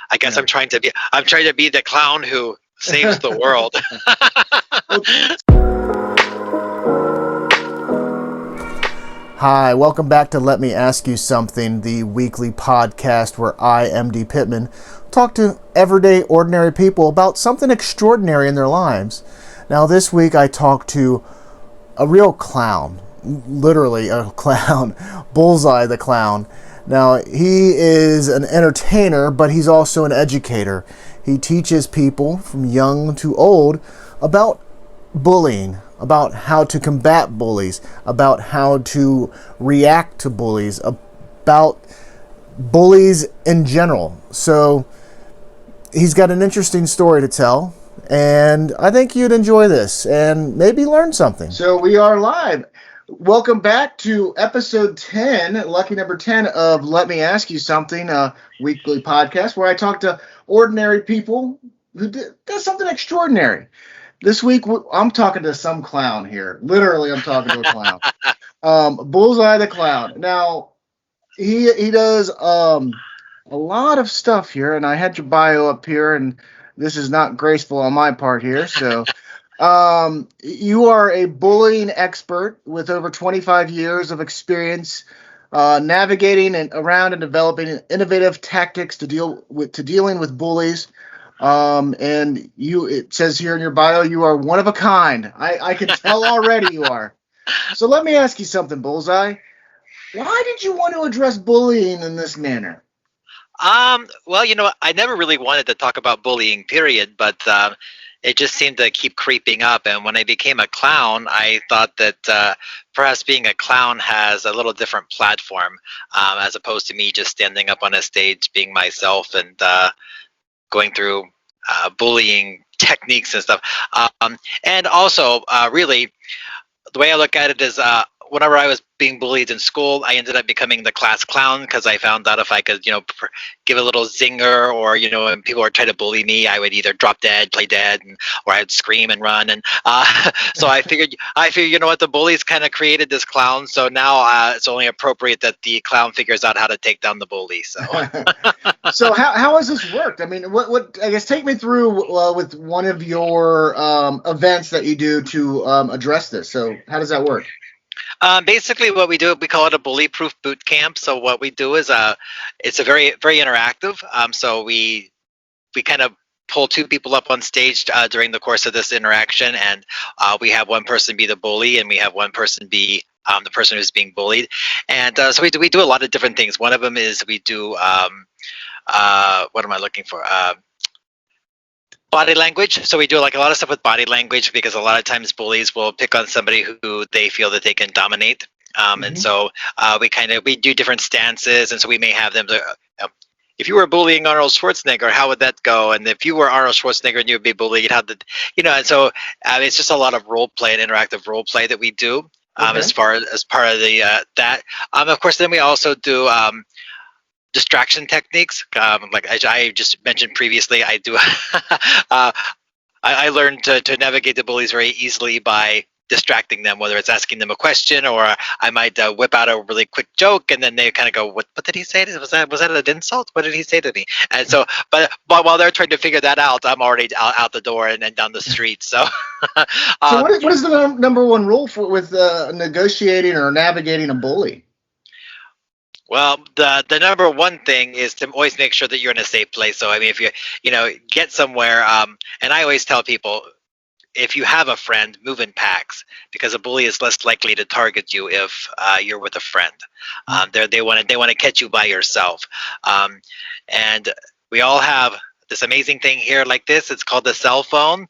I guess Yeah. I'm trying to be the clown who saves the world. Hi, welcome back to Let Me Ask You Something, the weekly podcast where I, MD Pittman, talk to everyday, ordinary people about something extraordinary in their lives. Now, this week I talked to a real clown, literally a clown, Bullseye the Clown. Now, he is an entertainer, but he's also an educator. He teaches people from young to old about bullying, about how to combat bullies, about how to react to bullies, about bullies in general. So he's got an interesting story to tell, and I think you'd enjoy this and maybe learn something. So we are live. Welcome back to episode 10, lucky number 10 of Let Me Ask You Something, a weekly podcast where I talk to ordinary people who does something extraordinary. This week, I'm talking to some clown here. Literally, I'm talking to a clown. Bullseye the Clown. Now, he does a lot of stuff here, and I had your bio up here, and this is not graceful on my part here. So, you are a bullying expert with over 25 years of experience navigating and around and developing innovative tactics to dealing with bullies. And it says here in your bio, you are one of a kind. I can tell already you are. So let me ask you something, Bullseye. Why did you want to address bullying in this manner? Well, I never really wanted to talk about bullying, period, but it just seemed to keep creeping up. And when I became a clown, I thought that perhaps being a clown has a little different platform, as opposed to me just standing up on a stage being myself and going through bullying techniques and stuff. And also, really, the way I look at it is whenever I was being bullied in school, I ended up becoming the class clown because I found out if I could, give a little zinger or, when people were trying to bully me, I would either drop dead, play dead, or I'd scream and run. And so I figured, the bullies kind of created this clown. So now it's only appropriate that the clown figures out how to take down the bully. So, So how has this worked? I mean, what I guess take me through with one of your events that you do to address this. So how does that work? Basically, what we do, we call it a bully-proof boot camp. So what we do is it's a very, very interactive. So we kind of pull two people up on stage during the course of this interaction, and we have one person be the bully, and we have one person be the person who's being bullied. And so we do a lot of different things. One of them is we do what am I looking for? Body language. So we do like a lot of stuff with body language because a lot of times bullies will pick on somebody who they feel that they can dominate. And so we do different stances, and so we may have them. If you were bullying Arnold Schwarzenegger, how would that go? And if you were Arnold Schwarzenegger and you would be bullied, how did And so it's just a lot of role play and interactive role play that we do as part of the that. Of course, then we also do. Distraction techniques, like I just mentioned previously, I do. I learned to navigate the bullies very easily by distracting them, whether it's asking them a question or I might whip out a really quick joke, and then they kind of go, "What did he say? Was that an insult? What did he say to me?" And so, but while they're trying to figure that out, I'm already out the door and down the street. So, so what is the number one rule with negotiating or navigating a bully? Well, the number one thing is to always make sure that you're in a safe place. So, I mean, if you get somewhere, and I always tell people, if you have a friend, move in packs because a bully is less likely to target you if you're with a friend. They want to catch you by yourself, and we all have this amazing thing here like this. It's called the cell phone.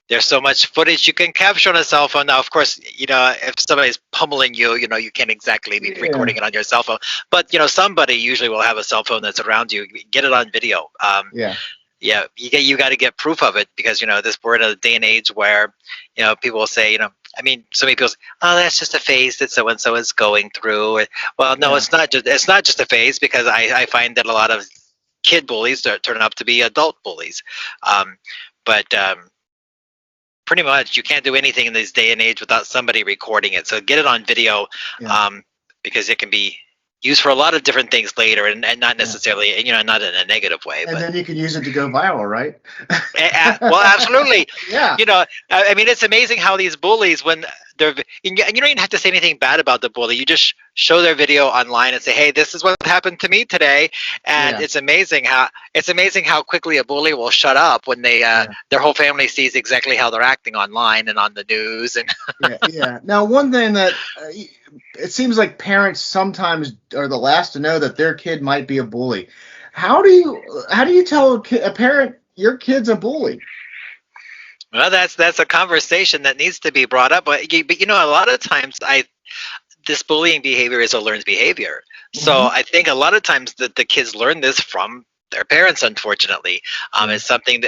There's so much footage you can capture on a cell phone. Now, of course, if somebody's pummeling you, you can't exactly be recording it on your cell phone. But, somebody usually will have a cell phone that's around you. Get it on video. Yeah, you got to get proof of it because, we're in a day and age where, people will say, so many people say, "Oh, that's just a phase that so and so is going through." Well, no, it's not just a phase because I find that a lot of kid bullies turn out to be adult bullies. But pretty much you can't do anything in this day and age without somebody recording it. So get it on video because it can be used for a lot of different things later, and not necessarily, not in a negative way, And but then you can use it to go viral, right? well, absolutely. Yeah. I mean, it's amazing how these bullies, when they're, and you don't even have to say anything bad about the bully. You just show their video online and say, "Hey, this is what happened to me today," and Yeah. it's amazing how quickly a bully will shut up when Yeah. their whole family sees exactly how they're acting online and on the news. And Yeah. Yeah. Now, one thing that it seems like parents sometimes are the last to know that their kid might be a bully. How do you tell a parent your kid's a bully? well, that's a conversation that needs to be brought up. But a lot of times this bullying behavior is a learned behavior. So Hmm. I think a lot of times that the kids learn this from their parents. Unfortunately, Yeah. it's something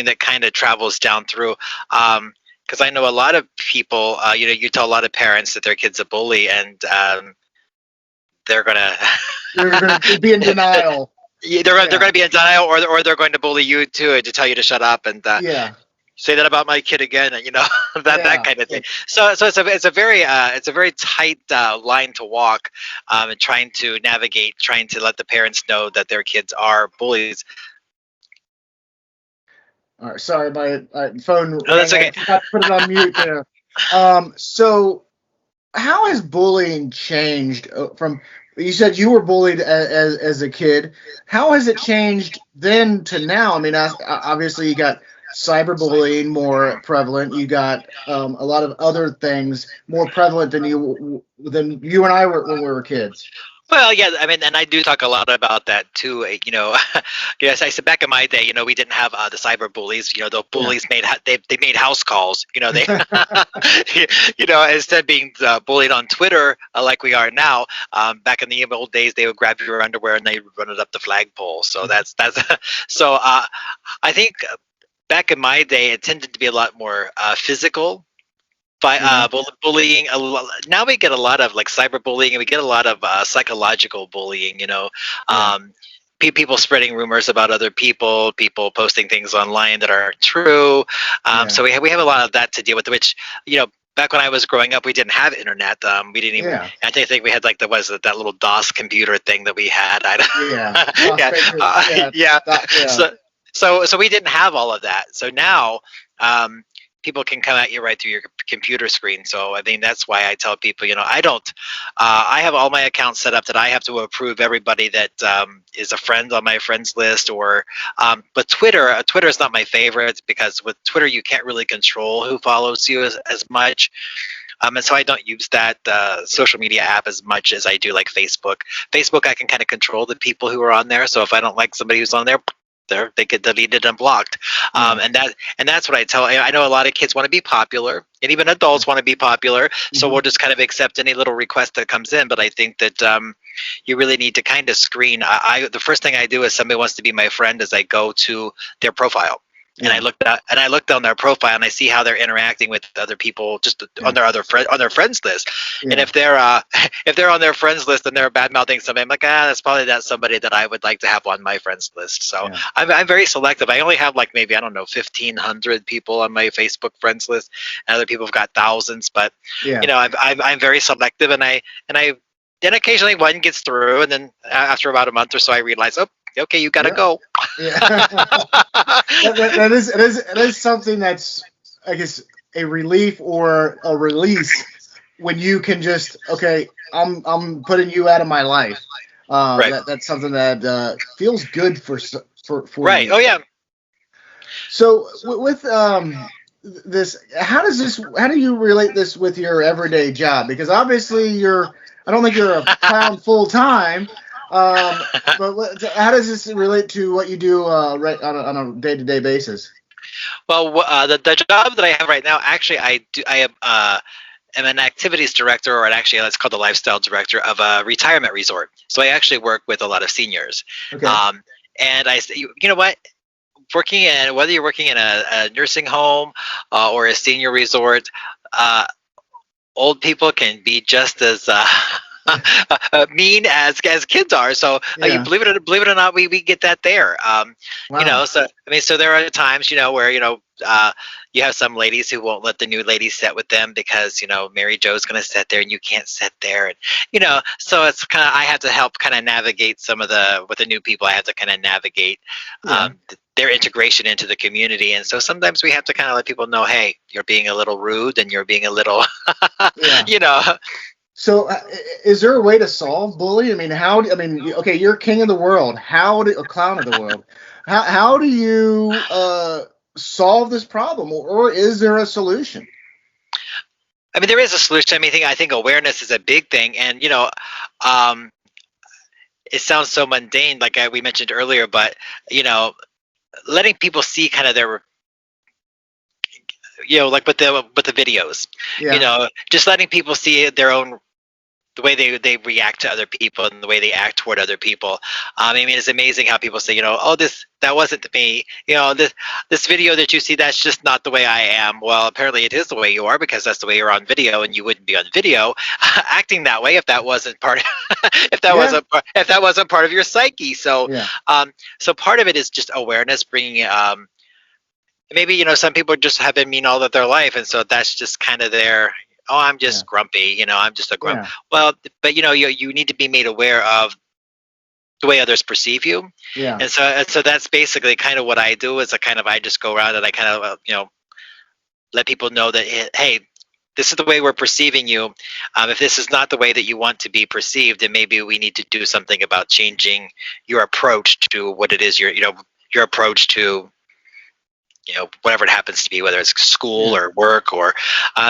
that kind of travels down through. Because I know a lot of people, you tell a lot of parents that their kid's a bully, and they're gonna They're going to be in denial. they're Yeah. gonna be in denial, or they're going to bully you too, to tell you to shut up and Yeah. say that about my kid again, and that Yeah. kind of thing. So it's a very tight line to walk, and trying to navigate, trying to let the parents know that their kids are bullies. All right. Sorry, my phone Oh, that's rang. I okay. forgot to put it on mute there. So how has bullying changed from you said you were bullied as a kid? How has it changed then to now? I mean, obviously you got cyberbullying more prevalent. You got a lot of other things more prevalent than you and I were when we were kids. Well, yeah, I mean, and I do talk a lot about that too. Yes, I said back in my day, we didn't have the cyber bullies. The Yeah. bullies they made house calls. They instead of being bullied on Twitter like we are now. Back in the old days, they would grab your underwear and they would run it up the flagpole. So that's so. I think back in my day, it tended to be a lot more physical by Yeah. bullying. Now we get a lot of like cyberbullying, and we get a lot of psychological bullying. Yeah. Um, people spreading rumors about other people, people posting things online that aren't true. Yeah. So we have a lot of that to deal with. Which back when I was growing up, we didn't have internet. We didn't even. Yeah. I think we had like that little DOS computer thing that we had. Yeah. Lost Yeah, paper. Yeah. yeah. Yeah. So we didn't have all of that. So now. People can come at you right through your computer screen. So I mean, that's why I tell people, I don't. I have all my accounts set up that I have to approve everybody that is a friend on my friends list. But Twitter is not my favorite, because with Twitter you can't really control who follows you as much. And so I don't use that social media app as much as I do like Facebook. Facebook, I can kind of control the people who are on there. So if I don't like somebody who's on there, they get deleted and blocked. Yeah. And that's what I tell. I know a lot of kids want to be popular, and even adults want to be popular. So Mhm. we'll just kind of accept any little request that comes in. But I think that you really need to kind of screen. The first thing I do if somebody wants to be my friend is I go to their profile. And Yeah. I look down their profile and I see how they're interacting with other people just Yeah. on their friends list. And Yeah. if they're on their friends list and they're bad mouthing somebody, I'm like, that's probably not somebody that I would like to have on my friends list. So Yeah. I'm very selective. I only have like maybe, I don't know, 1,500 people on my Facebook friends list, and other people have got thousands. But Yeah. I'm very selective, and then occasionally one gets through, and then after about a month or so, I realize, oh, okay, you gotta Yeah. go. Yeah. That is something that's, I guess, a relief or a release when you can just, okay, I'm putting you out of my life. Right. That's something that feels good for Right. you. Oh yeah. So with this, how do you relate this with your everyday job? Because obviously I don't think you're a clown full time. But how does this relate to what you do right on a day-to-day basis? Well, the job that I have right now, actually, am an activities director, or actually, let's call the lifestyle director of a retirement resort. So I actually work with a lot of seniors. Okay. Um, and you know what? Whether you're working in a nursing home or a senior resort, uh, old people can be just as mean as kids are. So Yeah. believe it or not, we get that there. Wow. So I mean, so there are times where you have some ladies who won't let the new ladies sit with them because Mary Jo's going to sit there and you can't sit there, and so it's kind of I have to help kind of navigate some of the with the new people. I have to kind of navigate Yeah. their integration into the community, and so sometimes we have to kind of let people know, hey, you're being a little rude and you're being a little, Yeah. you know. So, is there a way to solve bullying? I mean, okay, you're king of the world. A clown of the world? How do you solve this problem, or is there a solution? I mean, there is a solution. I think awareness is a big thing, and um, it sounds so mundane, like we mentioned earlier, but you know, letting people see kind of their, like with the videos, Yeah. just letting people see their own the way they react to other people and the way they act toward other people. I mean, it's amazing how people say, oh, that wasn't me. This video that you see, that's just not the way I am. Well, apparently it is the way you are because that's the way you're on video, and you wouldn't be on video acting that way if that wasn't part of, Yeah. if that wasn't part of your psyche. So, Yeah. so part of it is just awareness, bringing maybe some people just have been mean all of their life, and so that's just kind of their, oh, I'm Yeah. just grumpy, I'm just a grump. Yeah. Well, but you need to be made aware of the way others perceive you, Yeah. and so that's basically kind of what I do. Is I just go around and I kind of let people know that, hey, this is the way we're perceiving you. If this is not the way that you want to be perceived, then maybe we need to do something about changing your approach to what it is your approach to whatever it happens to be, whether it's school Yeah. or work or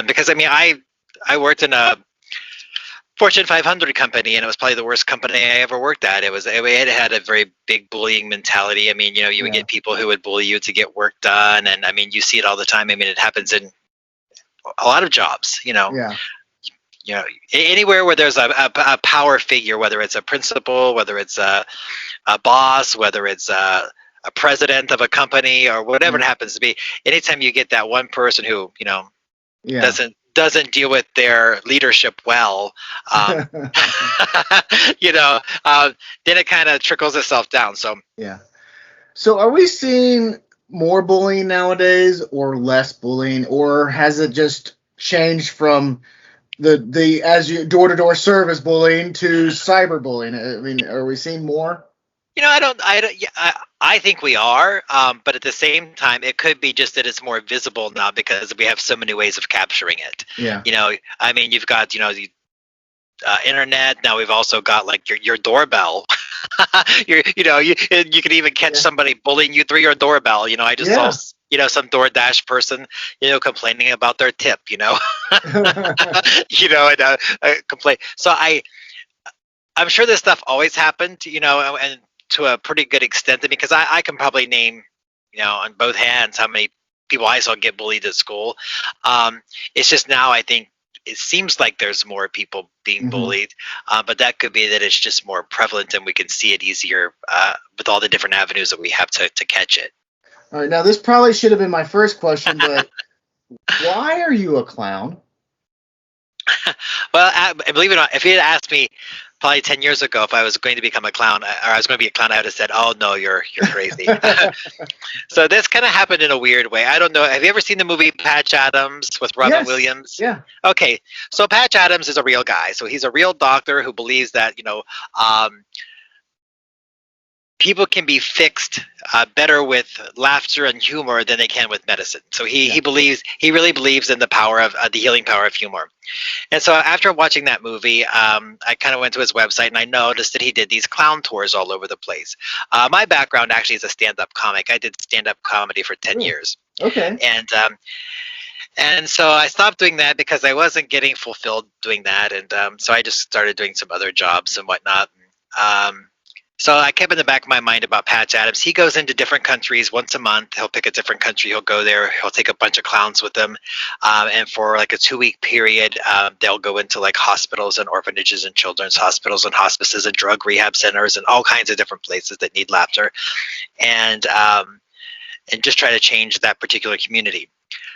because I worked in a Fortune 500 company, and it was probably the worst company I ever worked at. It had a very big bullying mentality. I mean, you would Yeah. get people who would bully you to get work done, and I mean, you see it all the time. I mean, it happens in a lot of jobs. Yeah. Anywhere where there's a power figure, whether it's a principal, whether it's a boss, whether it's a president of a company or whatever it Yeah. happens to be. Anytime you get that one person who Yeah. doesn't deal with their leadership well, um, then it kind of trickles itself down. So Yeah. So, are we seeing more bullying nowadays, or less bullying, or has it just changed from the as you door to door service bullying to cyberbullying? I mean, are we seeing more? I don't, yeah, I think we are, but at the same time, it could be just that it's more visible now because we have so many ways of capturing it. Yeah. I mean, you've got the internet. Now we've also got like your doorbell. You can even catch Yeah. somebody bullying you through your doorbell. I just saw Yeah. some DoorDash person complaining about their tip. And complain. So I'm sure this stuff always happened. And to a pretty good extent, because I can probably name on both hands how many people I saw get bullied at school. It's just now I think it seems like there's more people being Hmm. bullied, but that could be that it's just more prevalent and we can see it easier with all the different avenues that we have to catch it. All right. Now, this probably should have been my first question, but why are you a clown? Well, believe it or not, if you had asked me probably 10 years ago if I was going to become a clown or I was going to be a clown, I would have said, oh, no, you're crazy. So this kind of happened in a weird way. I don't know. Have you ever seen the movie Patch Adams with Robin Yes. Williams? Yeah. Okay, so Patch Adams is a real guy. So he's a real doctor who believes that people can be fixed better with laughter and humor than they can with medicine. So Yeah. he really believes in the power of the healing power of humor. And so after watching that movie, I kind of went to his website and I noticed that he did these clown tours all over the place. My background actually is a stand-up comic. I did stand-up comedy for 10 Cool. years. Okay. And so I stopped doing that because I wasn't getting fulfilled doing that. And so I just started doing some other jobs and whatnot. So I kept in the back of my mind about Patch Adams. He goes into different countries once a month. He'll pick a different country. He'll go there. He'll take a bunch of clowns with him. And for like a 2-week period, they'll go into like hospitals and orphanages and children's hospitals and hospices and drug rehab centers and all kinds of different places that need laughter. And just try to change that particular community.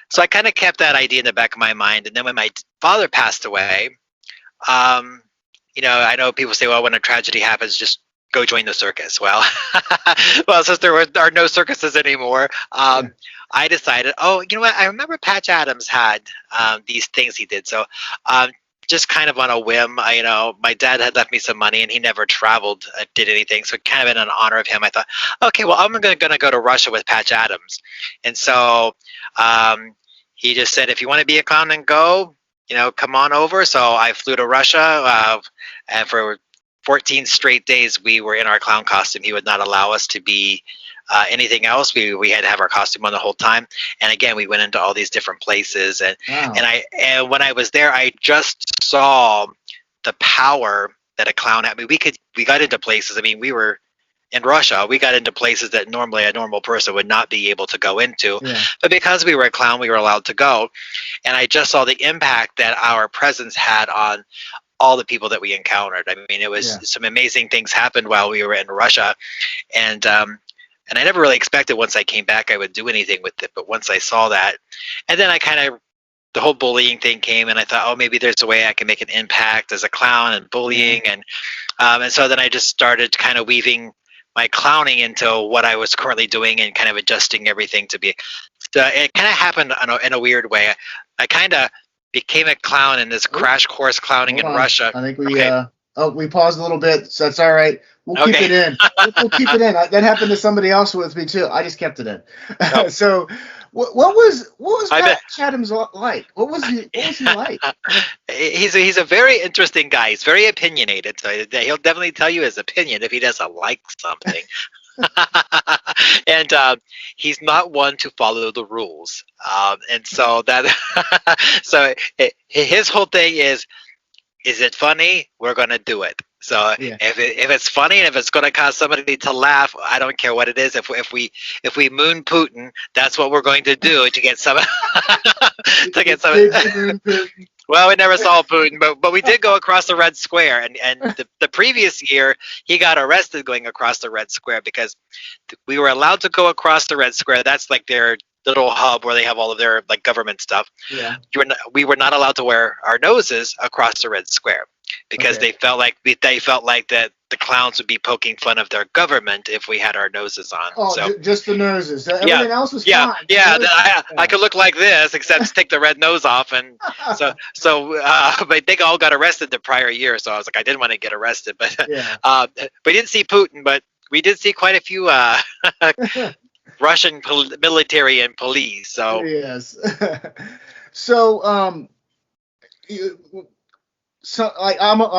So I kind of kept that idea in the back of my mind. And then when my father passed away, I know people say, well, when a tragedy happens, just go join the circus. Well, well, since are no circuses anymore, Yeah. I decided, oh, you know what? I remember Patch Adams had these things he did. So um, just kind of on a whim, my dad had left me some money and he never traveled, did anything. So kind of in an honor of him, I thought, okay, well, I'm going to go to Russia with Patch Adams. And so he just said, if you want to be a clown, then go, come on over. So I flew to Russia, and for 14 straight days, we were in our clown costume. He would not allow us to be anything else. We had to have our costume on the whole time. And again, we went into all these different places. Wow. And when I was there, I just saw the power that a clown had. I mean, we got into places. I mean, we were in Russia. We got into places that normally a normal person would not be able to go into. Yeah. But because we were a clown, we were allowed to go. And I just saw the impact that our presence had on all the people that we encountered. I mean, it was some amazing things happened while we were in Russia. And I never really expected once I came back I would do anything with it. But once I saw that, and then the whole bullying thing came, and I thought, oh, maybe there's a way I can make an impact as a clown and bullying. And so then I just started kind of weaving my clowning into what I was currently doing and kind of adjusting everything to be. So it kind of happened in a weird way. I kind of became a clown in this crash course clowning in Russia. I think we paused a little bit, so that's all right. We'll keep it in. We'll keep it in. That happened to somebody else with me too. I just kept it in. Oh. So, what was Patch Adams like? What was he like? He's a very interesting guy. He's very opinionated. So he'll definitely tell you his opinion if he doesn't like something. And he's not one to follow the rules. And so his whole thing is it funny? We're gonna do it. So if it's funny and if it's going to cause somebody to laugh, I don't care what it is. If we moon Putin, that's what we're going to do to get some Well, we never saw Putin, but we did go across the Red Square, and the previous year he got arrested going across the Red Square because we were allowed to go across the Red Square. That's like their little hub where they have all of their like government stuff. Yeah. We were not allowed to wear our noses across the Red Square because they felt like that the clowns would be poking fun of their government if we had our noses on. Oh, so, just the noses. Everything else was fine. Yeah. I could look like this, except take the red nose off, and but they all got arrested the prior year. So I was like, I didn't want to get arrested, but we didn't see Putin, but we did see quite a few Russian military and police. So yes. So I'm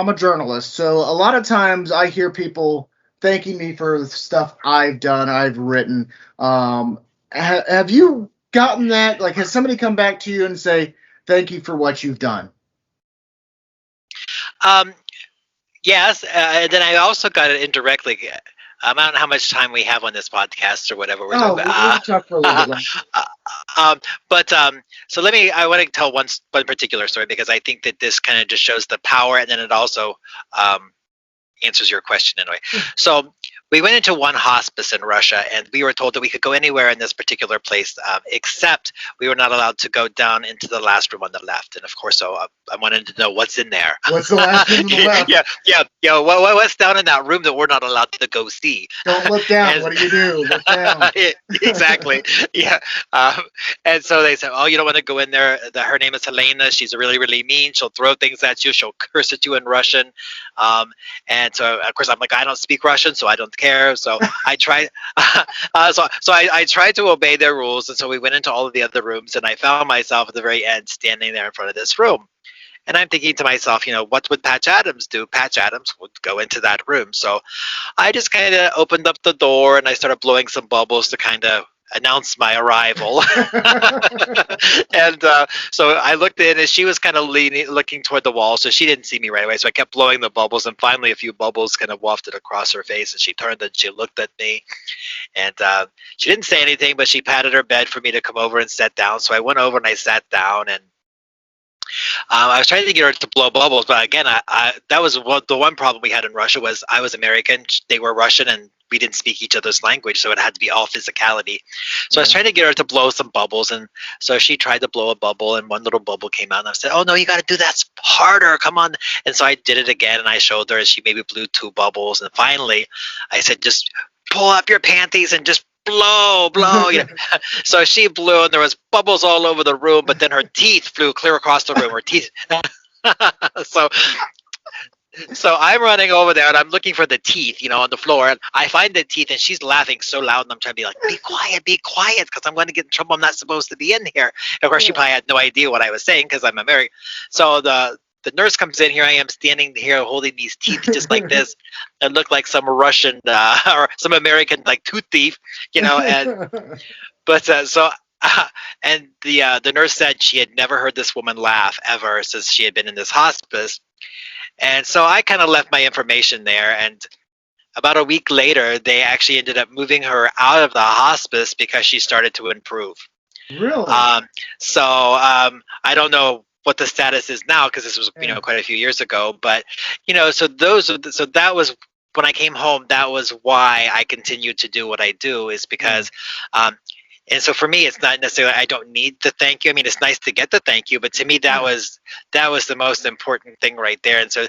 a journalist, so a lot of times I hear people thanking me for stuff I've done, I've written. Have you gotten that? Like, has somebody come back to you and say thank you for what you've done? Yes, and then I also got it indirectly. I don't know how much time we have on this podcast or whatever we're talking about. We'll talk for a little bit. So I want to tell one particular story because I think that this kind of just shows the power, and then it also answers your question in a way. So we went into one hospice in Russia, and we were told that we could go anywhere in this particular place, except we were not allowed to go down into the last room on the left. And of course, so I wanted to know what's in there. What's the last room on the left? Yeah. What's down in that room that we're not allowed to go see? Don't look down. What do you do? Look down. Exactly. Yeah. And so they said, oh, you don't want to go in there. Her name is Helena. She's really, really mean. She'll throw things at you. She'll curse at you in Russian. And so, of course, I'm like, I don't speak Russian, so I don't care. So I tried. I tried to obey their rules, and so we went into all of the other rooms, and I found myself at the very end standing there in front of this room. And I'm thinking to myself, what would Patch Adams do? Patch Adams would go into that room. So I just kind of opened up the door and I started blowing some bubbles to kind of announce my arrival. And so I looked in, and she was kind of looking toward the wall, so she didn't see me right away. So I kept blowing the bubbles, and finally a few bubbles kind of wafted across her face, and she turned and she looked at me, and she didn't say anything, but she patted her bed for me to come over and sit down. So I went over and I sat down, and I was trying to get her to blow bubbles, but again, that was the one problem we had in Russia was I was American, they were Russian, and we didn't speak each other's language, so it had to be all physicality. So I was trying to get her to blow some bubbles, and so she tried to blow a bubble, and one little bubble came out, and I said, "Oh no, you got to do that harder! Come on!" And so I did it again, and I showed her, and she maybe blew 2 bubbles, and finally, I said, "Just pull up your panties and just blow." So she blew, and there was bubbles all over the room, but then her teeth flew clear across the room. Her teeth. so so I'm running over there, and I'm looking for the teeth, on the floor, and I find the teeth, and she's laughing so loud, and I'm trying to be like, be quiet, because I'm going to get in trouble. I'm not supposed to be in here. And of course, she probably had no idea what I was saying, because I'm American. So the nurse comes in. Here I am standing here holding these teeth just like this, and look like some Russian or some American like tooth thief, and but and the nurse said she had never heard this woman laugh ever since she had been in this hospice. And so I kind of left my information there. And about a week later, they actually ended up moving her out of the hospice because she started to improve. Really? I don't know what the status is now, because this was quite a few years ago. But so that was when I came home. That was why I continued to do what I do, is because. And so for me, it's not necessarily I don't need the thank you. I mean, it's nice to get the thank you, but to me, that was the most important thing right there. And so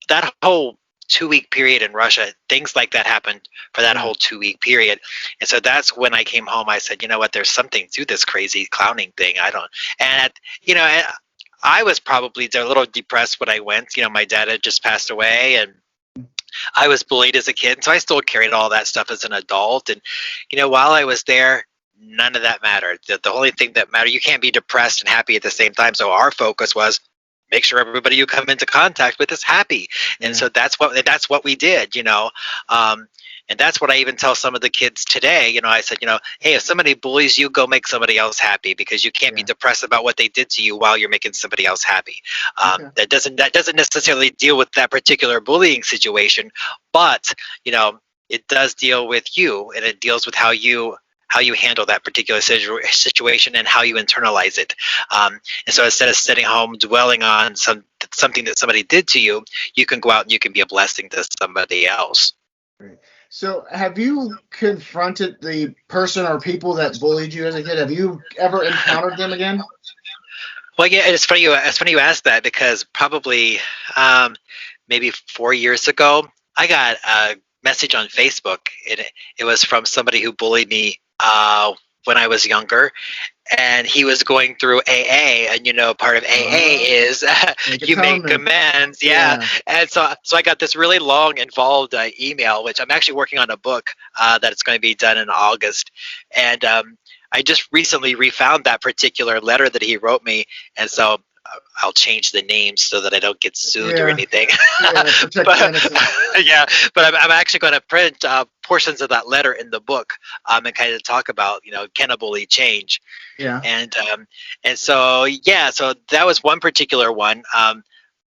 that whole 2-week period in Russia, things like that happened for that whole 2-week period. And so that's when I came home. I said, you know what? There's something to this crazy clowning thing. I was probably a little depressed when I went. My dad had just passed away, and I was bullied as a kid, so I still carried all that stuff as an adult. And while I was there, none of that mattered. The only thing that mattered, you can't be depressed and happy at the same time. So our focus was make sure everybody you come into contact with is happy. And so that's what we did, and that's what I even tell some of the kids today. I said, hey, if somebody bullies you, go make somebody else happy, because you can't be depressed about what they did to you while you're making somebody else happy. That doesn't necessarily deal with that particular bullying situation, but it does deal with you, and it deals with how you handle that particular situation and how you internalize it. And so instead of sitting home dwelling on something that somebody did to you, you can go out and you can be a blessing to somebody else. Great. So have you confronted the person or people that bullied you as a kid? Have you ever encountered them again? Well, yeah, it's funny you asked that, because probably maybe 4 years ago, I got a message on Facebook. It was from somebody who bullied me when I was younger, and he was going through AA, and part of AA is you make amends, and so I got this really long, involved email, which I'm actually working on a book that's going to be done in August, and I just recently refound that particular letter that he wrote me, and so I'll change the names so that I don't get sued or anything. But I'm actually going to print portions of that letter in the book, and kind of talk about, can a bully change? And so that was one particular one.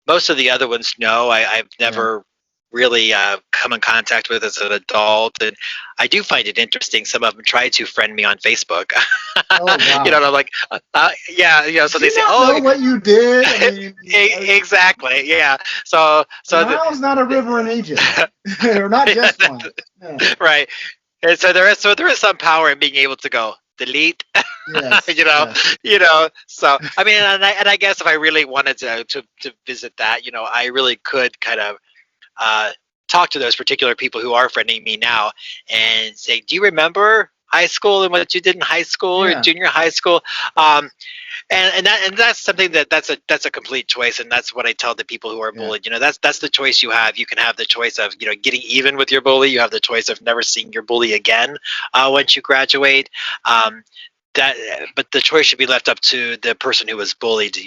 Most of the other ones, no, I've never really come in contact with as an adult, and I do find it interesting. Some of them try to friend me on Facebook. Oh, wow. And I'm like, so they say, "Oh, know what you did." I mean, exactly, yeah. So Nile's not a river in Egypt, or not just one. Yeah. Right, and so there is some power in being able to go delete. Yes, So I mean, and I guess if I really wanted to visit that, I really could kind of talk to those particular people who are friending me now and say, do you remember high school and what you did in high school or junior high school? And that's something that's a complete choice, and that's what I tell the people who are bullied. That's the choice you have. You can have the choice of getting even with your bully. You have the choice of never seeing your bully again once you graduate. But the choice should be left up to the person who was bullied.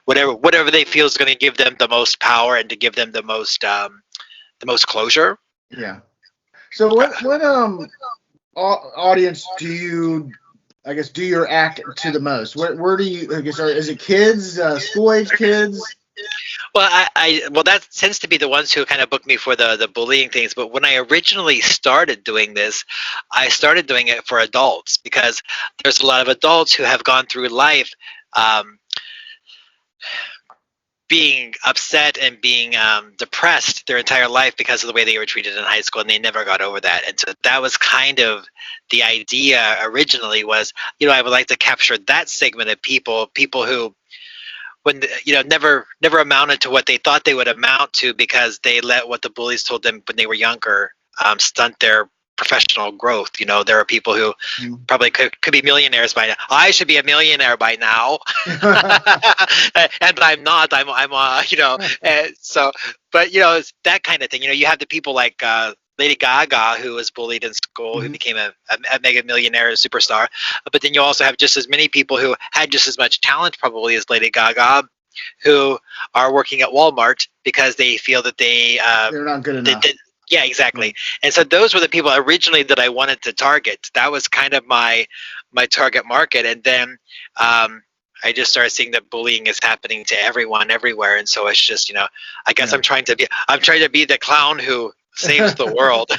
Whatever they feel is going to give them the most power and to give them the most closure. Yeah. So what audience do you act to the most? Where do you, is it kids, school age kids? Well, that tends to be the ones who kind of book me for the bullying things. But when I originally started doing this, I started doing it for adults, because there's a lot of adults who have gone through life being upset and being depressed their entire life because of the way they were treated in high school, and they never got over that. And so that was kind of the idea originally, was, I would like to capture that segment of people who, when never amounted to what they thought they would amount to, because they let what the bullies told them when they were younger stunt their professional growth. There are people who probably could be millionaires by now. I should be a millionaire by now, and I'm not. I'm so, but it's that kind of thing. You have the people like Lady Gaga, who was bullied in school, who became a mega millionaire, a superstar. But then you also have just as many people who had just as much talent probably as Lady Gaga, who are working at Walmart because they feel that they're not good enough. Yeah, exactly. And so those were the people originally that I wanted to target. That was kind of my target market. And then I just started seeing that bullying is happening to everyone, everywhere. And so it's just, I guess I'm trying to be the clown who saves the world.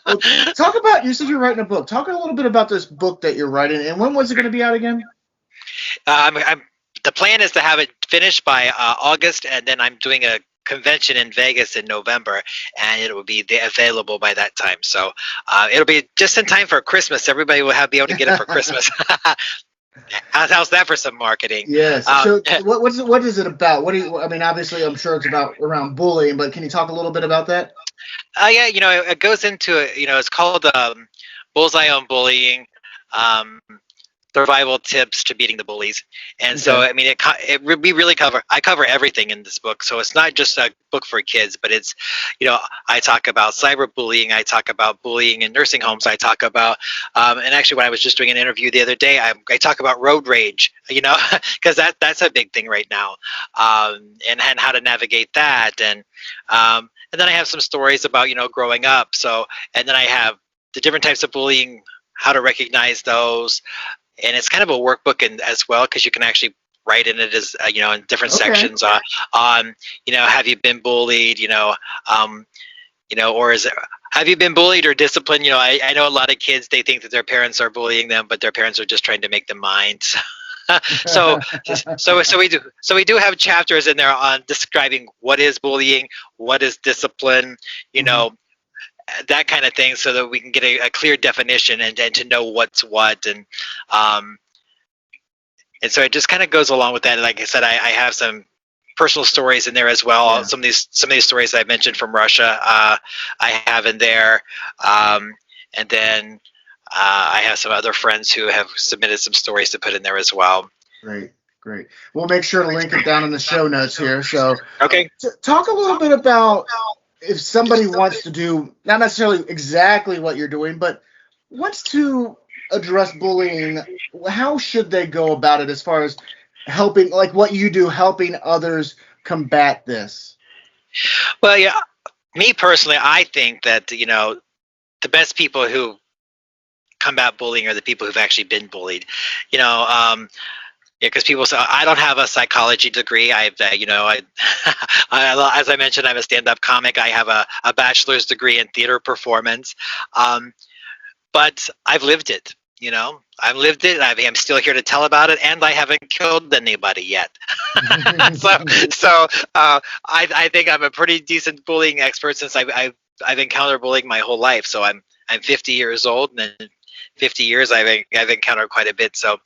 Well, talk about, you said you're writing a book. Talk a little bit about this book that you're writing, and when was it going to be out again? The plan is to have it finished by August, and then I'm doing a convention in Vegas in November, and it will be available by that time. So it'll be just in time for Christmas. Everybody will be able to get it for Christmas. How's that for some marketing? Yes. So what is it about? Obviously I'm sure it's about around bullying, but can you talk a little bit about that? Yeah, it goes into, it's called Bullseye on Bullying. Survival tips to beating the bullies. And so, I cover everything in this book. So it's not just a book for kids, but it's, I talk about cyberbullying. I talk about bullying in nursing homes. I talk about, and actually when I was just doing an interview the other day, I talk about road rage, because that's a big thing right now, and how to navigate that. And then I have some stories about, growing up. So, and then I have the different types of bullying, how to recognize those. And it's kind of a workbook as well, because you can actually write in it as in different sections on have you been bullied, or is it, have you been bullied or disciplined? I know a lot of kids, they think that their parents are bullying them, but their parents are just trying to make them mind. so we do have chapters in there on describing what is bullying, what is discipline, that kind of thing, so that we can get a clear definition and to know what's what. And so it just kind of goes along with that. Like I said, I have some personal stories in there as well. Yeah. Some of these stories I mentioned from Russia, I have in there. And then I have some other friends who have submitted some stories to put in there as well. Great. We'll make sure to link it down in the show notes here. So okay. Talk a little bit about, if somebody wants to do, not necessarily exactly what you're doing, but wants to address bullying, how should they go about it as far as helping, like what you do, helping others combat this? Well, yeah, me personally, I think that, the best people who combat bullying are the people who've actually been bullied. Because people say, I don't have a psychology degree. As I mentioned, I'm a stand-up comic. I have a bachelor's degree in theater performance, but I've lived it. I've lived it. I'm still here to tell about it, and I haven't killed anybody yet. so I think I'm a pretty decent bullying expert, since I've encountered bullying my whole life. So I'm 50 years old, and in 50 years I've encountered quite a bit. So.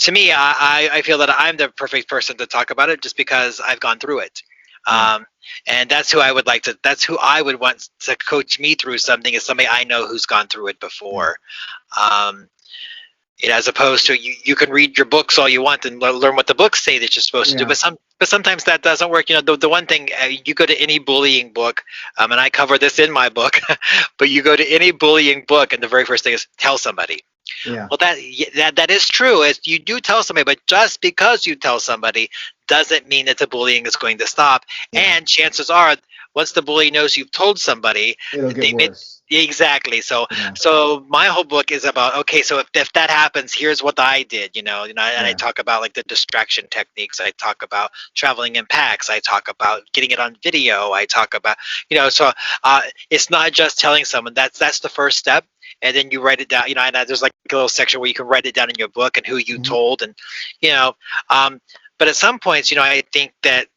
To me, I feel that I'm the perfect person to talk about it, just because I've gone through it. And that's who I would want to coach me through something, is somebody I know who's gone through it before. As opposed to you can read your books all you want and learn what the books say that you're supposed to do, but sometimes that doesn't work. The one thing, you go to any bullying book, and I cover this in my book, but you go to any bullying book, and the very first thing is tell somebody. Yeah. Well, that is true. You do tell somebody, but just because you tell somebody doesn't mean that the bullying is going to stop. Yeah. And chances are, once the bully knows you've told somebody, it'll get worse. Exactly. So my whole book is about, okay, so if that happens, here's what I did, and I talk about like the distraction techniques. I talk about traveling in packs. I talk about getting it on video. I talk about, so it's not just telling someone. That's the first step. And then you write it down, and there's like a little section where you can write it down in your book and who you told. And, But at some points, I think that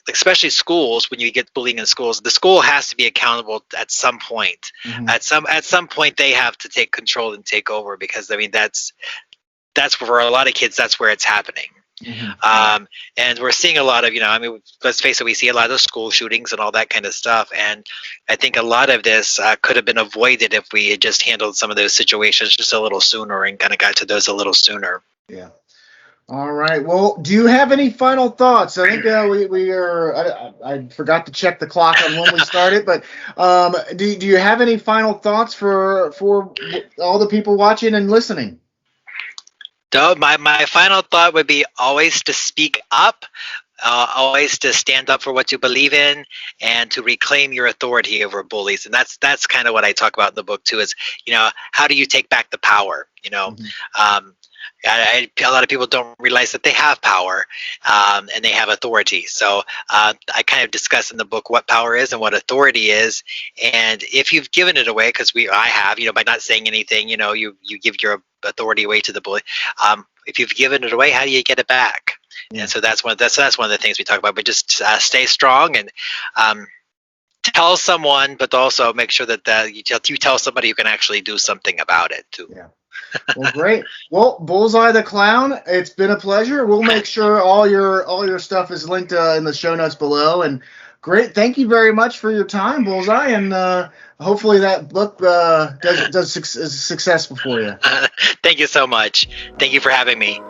especially schools, when you get bullying in schools, the school has to be accountable at some point. Mhm. At some point they have to take control and take over, because I mean that's for a lot of kids, that's where it's happening. And we're seeing a lot of, let's face it, we see a lot of school shootings and all that kind of stuff. And I think a lot of this could have been avoided if we had just handled some of those situations just a little sooner and kind of got to those a little sooner. Yeah. All right. Well, do you have any final thoughts? I think we are. I forgot to check the clock on when we started, but do you have any final thoughts for all the people watching and listening? So my final thought would be always to speak up, always to stand up for what you believe in, and to reclaim your authority over bullies. And that's kind of what I talk about in the book too. Is how do you take back the power? A lot of people don't realize that they have power, and they have authority. So I kind of discuss in the book what power is and what authority is. And if you've given it away, because I have, by not saying anything, you give your authority away to the bully. If you've given it away, how do you get it back? Yeah. And so that's one of the things we talk about. But just stay strong and tell someone, but also make sure that you tell somebody who can actually do something about it too. Yeah. Well, great. Well, Bullseye the Clown, it's been a pleasure. We'll make sure all your stuff is linked in the show notes below. And great, thank you very much for your time, Bullseye, and hopefully that book is successful for you. Thank you so much. Thank you for having me.